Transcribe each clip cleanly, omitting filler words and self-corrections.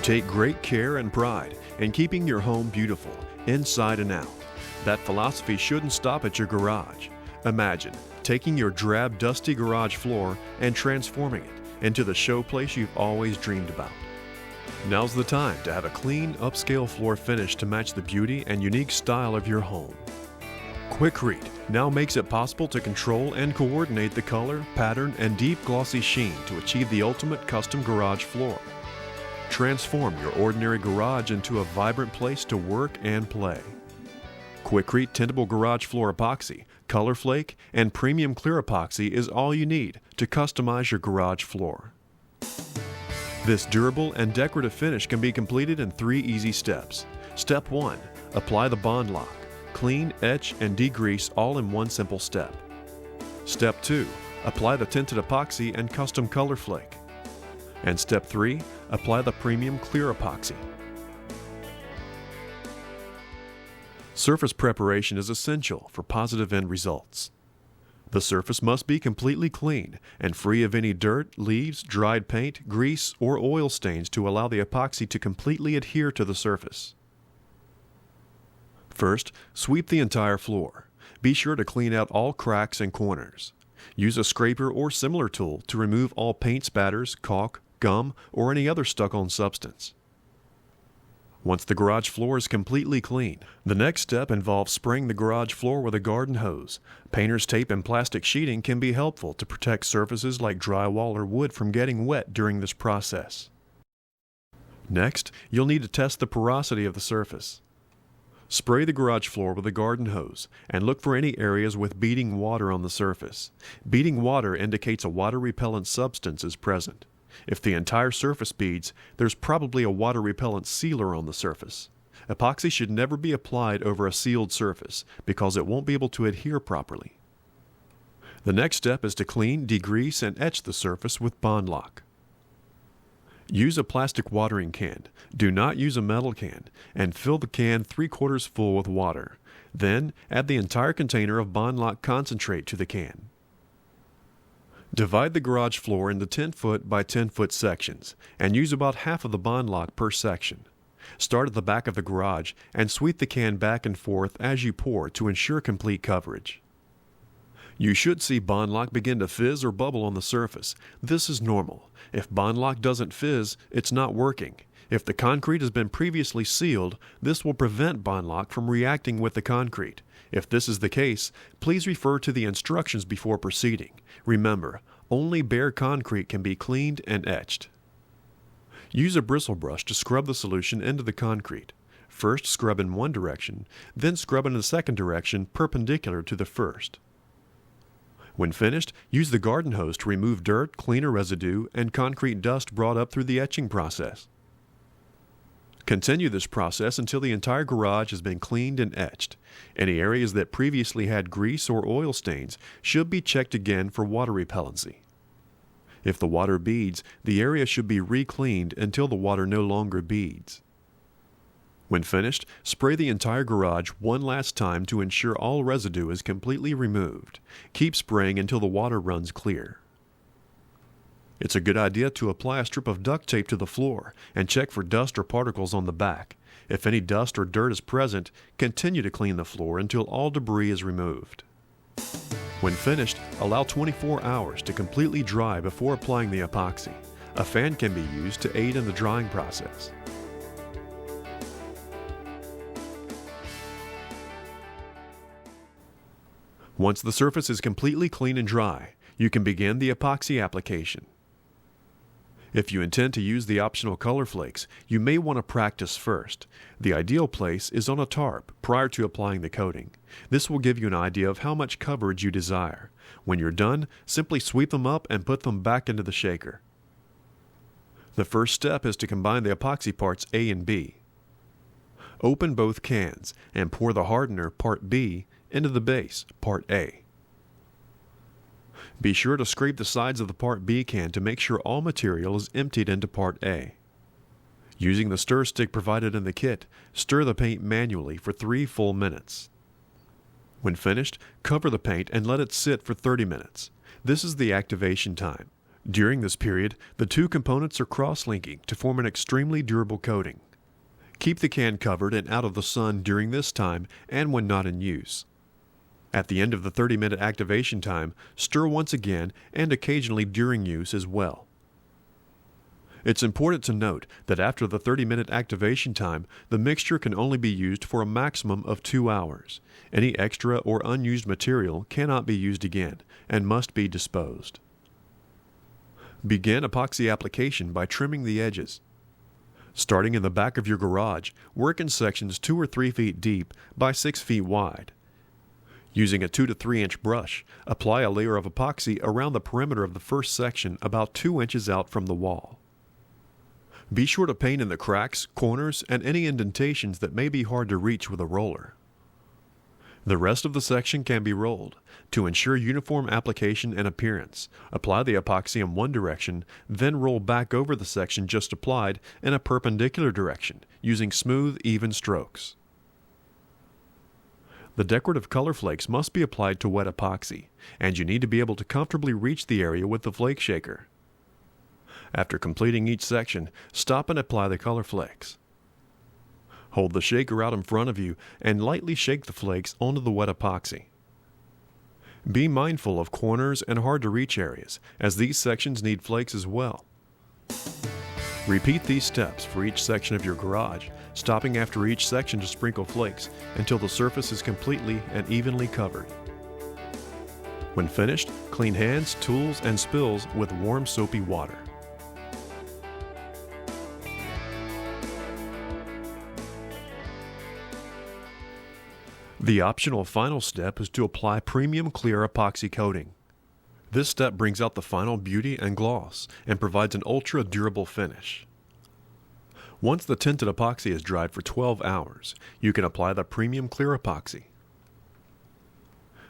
take great care and pride in keeping your home beautiful, inside and out. That philosophy shouldn't stop at your garage. Imagine taking your drab, dusty garage floor and transforming it into the showplace you've always dreamed about. Now's the time to have a clean, upscale floor finish to match the beauty and unique style of your home. Quikrete now makes it possible to control and coordinate the color, pattern, and deep glossy sheen to achieve the ultimate custom garage floor. Transform your ordinary garage into a vibrant place to work and play. Quikrete Tintable Garage Floor Epoxy, Color Flake, and Premium Clear Epoxy is all you need to customize your garage floor. This durable and decorative finish can be completed in 3 easy steps. Step 1. Apply the bond lock. Clean, etch, and degrease all in one simple step. Step 2. Apply the tinted epoxy and custom color flake. And step 3. Apply the premium clear epoxy. Surface preparation is essential for positive end results. The surface must be completely clean and free of any dirt, leaves, dried paint, grease, or oil stains to allow the epoxy to completely adhere to the surface. First, sweep the entire floor. Be sure to clean out all cracks and corners. Use a scraper or similar tool to remove all paint spatters, caulk, gum, or any other stuck-on substance. Once the garage floor is completely clean, the next step involves spraying the garage floor with a garden hose. Painter's tape and plastic sheeting can be helpful to protect surfaces like drywall or wood from getting wet during this process. Next, you'll need to test the porosity of the surface. Spray the garage floor with a garden hose and look for any areas with beading water on the surface. Beading water indicates a water-repellent substance is present. If the entire surface beads, there's probably a water-repellent sealer on the surface. Epoxy should never be applied over a sealed surface because it won't be able to adhere properly. The next step is to clean, degrease, and etch the surface with bond lock. Use a plastic watering can. Do not use a metal can, and fill the can 3/4 full with water. Then, add the entire container of bond lock concentrate to the can. Divide the garage floor into 10-foot by 10-foot sections, and use about half of the bond lock per section. Start at the back of the garage and sweep the can back and forth as you pour to ensure complete coverage. You should see bond lock begin to fizz or bubble on the surface. This is normal. If bond lock doesn't fizz, it's not working. If the concrete has been previously sealed, this will prevent bond lock from reacting with the concrete. If this is the case, please refer to the instructions before proceeding. Remember, only bare concrete can be cleaned and etched. Use a bristle brush to scrub the solution into the concrete. First scrub in one direction, then scrub in the second direction perpendicular to the first. When finished, use the garden hose to remove dirt, cleaner residue, and concrete dust brought up through the etching process. Continue this process until the entire garage has been cleaned and etched. Any areas that previously had grease or oil stains should be checked again for water repellency. If the water beads, the area should be re-cleaned until the water no longer beads. When finished, spray the entire garage one last time to ensure all residue is completely removed. Keep spraying until the water runs clear. It's a good idea to apply a strip of duct tape to the floor and check for dust or particles on the back. If any dust or dirt is present, continue to clean the floor until all debris is removed. When finished, allow 24 hours to completely dry before applying the epoxy. A fan can be used to aid in the drying process. Once the surface is completely clean and dry, you can begin the epoxy application. If you intend to use the optional color flakes, you may want to practice first. The ideal place is on a tarp prior to applying the coating. This will give you an idea of how much coverage you desire. When you're done, simply sweep them up and put them back into the shaker. The first step is to combine the epoxy parts A and B. Open both cans and pour the hardener, part B, into the base, part A. Be sure to scrape the sides of the part B can to make sure all material is emptied into part A. Using the stir stick provided in the kit, stir the paint manually for 3 full minutes. When finished, cover the paint and let it sit for 30 minutes. This is the activation time. During this period, the two components are cross-linking to form an extremely durable coating. Keep the can covered and out of the sun during this time and when not in use. At the end of the 30-minute activation time, stir once again and occasionally during use as well. It's important to note that after the 30-minute activation time, the mixture can only be used for a maximum of 2 hours. Any extra or unused material cannot be used again and must be disposed. Begin epoxy application by trimming the edges. Starting in the back of your garage, work in sections 2 or 3 feet deep by 6 feet wide. Using a 2 to 3 inch brush, apply a layer of epoxy around the perimeter of the first section about 2 inches out from the wall. Be sure to paint in the cracks, corners, and any indentations that may be hard to reach with a roller. The rest of the section can be rolled. To ensure uniform application and appearance, apply the epoxy in one direction, then roll back over the section just applied in a perpendicular direction, using smooth, even strokes. The decorative color flakes must be applied to wet epoxy, and you need to be able to comfortably reach the area with the flake shaker. After completing each section, stop and apply the color flakes. Hold the shaker out in front of you and lightly shake the flakes onto the wet epoxy. Be mindful of corners and hard-to-reach areas, as these sections need flakes as well. Repeat these steps for each section of your garage, stopping after each section to sprinkle flakes until the surface is completely and evenly covered. When finished, clean hands, tools, and spills with warm soapy water. The optional final step is to apply premium clear epoxy coating. This step brings out the final beauty and gloss and provides an ultra-durable finish. Once the tinted epoxy is dried for 12 hours, you can apply the premium clear epoxy.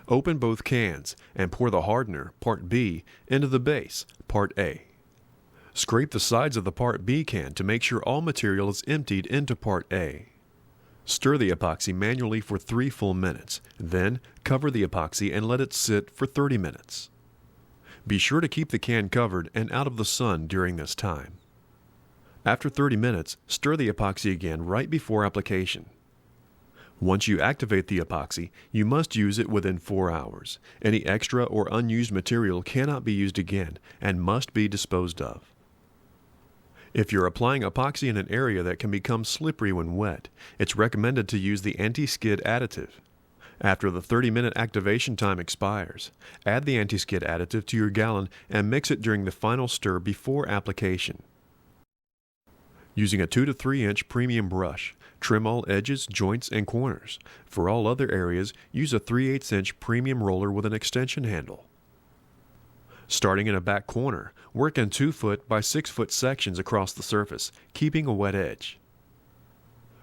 Open both cans and pour the hardener, Part B, into the base, Part A. Scrape the sides of the Part B can to make sure all material is emptied into Part A. Stir the epoxy manually for 3 full minutes, then cover the epoxy and let it sit for 30 minutes. Be sure to keep the can covered and out of the sun during this time. After 30 minutes, stir the epoxy again right before application. Once you activate the epoxy, you must use it within 4 hours. Any extra or unused material cannot be used again and must be disposed of. If you're applying epoxy in an area that can become slippery when wet, it's recommended to use the anti-skid additive. After the 30-minute activation time expires, add the anti-skid additive to your gallon and mix it during the final stir before application. Using a 2 to 3 inch premium brush, trim all edges, joints, and corners. For all other areas, use a 3/8 inch premium roller with an extension handle. Starting in a back corner, work in 2 foot by 6 foot sections across the surface, keeping a wet edge.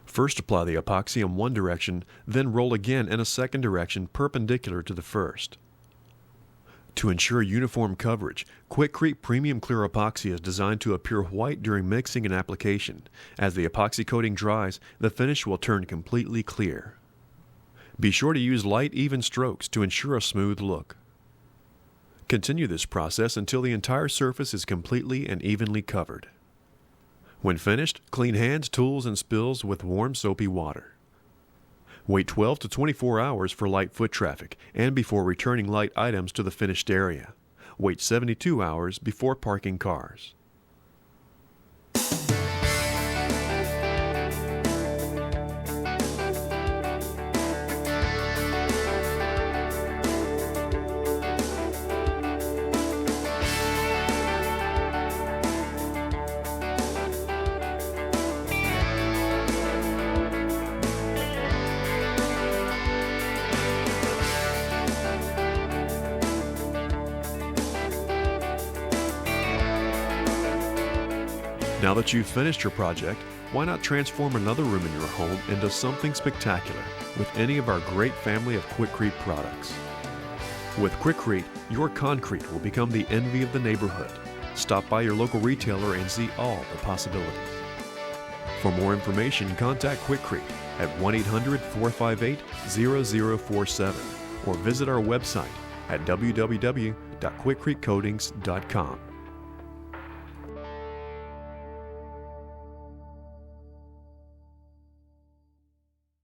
First apply the epoxy in one direction, then roll again in a second direction perpendicular to the first. To ensure uniform coverage, Quikrete Premium Clear Epoxy is designed to appear white during mixing and application. As the epoxy coating dries, the finish will turn completely clear. Be sure to use light, even strokes to ensure a smooth look. Continue this process until the entire surface is completely and evenly covered. When finished, clean hands, tools, and spills with warm soapy water. Wait 12 to 24 hours for light foot traffic and before returning light items to the finished area. Wait 72 hours before parking cars. Now that you've finished your project, why not transform another room in your home into something spectacular with any of our great family of Quikrete products? With Quikrete, your concrete will become the envy of the neighborhood. Stop by your local retailer and see all the possibilities. For more information, contact Quikrete at 1-800-458-0047 or visit our website at www.quickretecoatings.com.